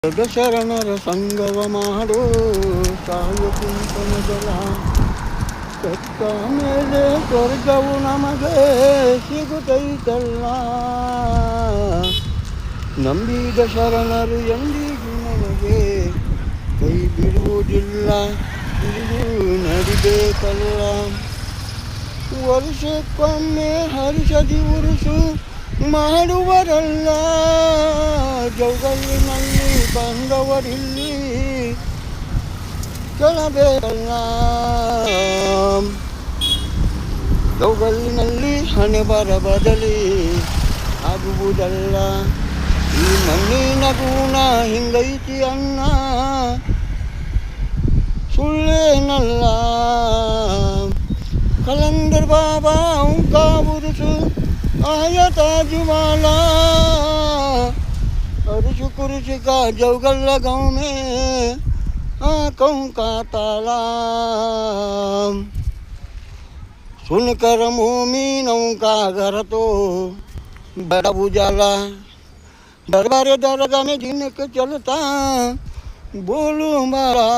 ಶರಣರ ಸಂಗವ ಮಾಡೋ ಸಾಯು ಕುಂತನದಲ ಸತ್ತ ಮೇಲೆ ಸ್ವರ್ಗವು ನಮಗೆ ಸಿಗುತ್ತೈತಲ್ಲ. ನಂಬಿದ ಶರಣರು ಎಂದಿಗೂ ನಮಗೆ ಕೈ ಬಿಡುವುದಿಲ್ಲ, ಇದು ನಡಿಬೇಕಲ್ಲ. ವರ್ಷಕ್ಕೊಮ್ಮೆ ಹರ್ಷದಿ ಉರುಸು ಮಾಡುವರಲ್ಲ, ಜೌಗಲ್ಲಿನಲ್ಲಿ ಬಂದವರಿಲ್ಲಿ ಕೇಳಬೇಕಲ್ಲ. ಜೌಗಲ್ಲಿನಲ್ಲಿ ಹಣೆ ಬರ ಬದಲಿ ಆಗುವುದಲ್ಲ. ಈ ಮಣ್ಣಿನ ಗುಣ ಹಿಂಗೈತಿ ಅನ್ನ ಸುಳ್ಳೇನಲ್ಲ. कलंदर बाबा उनका बुरुस आया ताजवाला, और शुक्र का जौगल्ला गाँव में आँखों का ताला. सुनकर मोमिनों का घर तो बड़ा उजाला, दरबार दरगाह में जिनके चलता बोलूं मारा.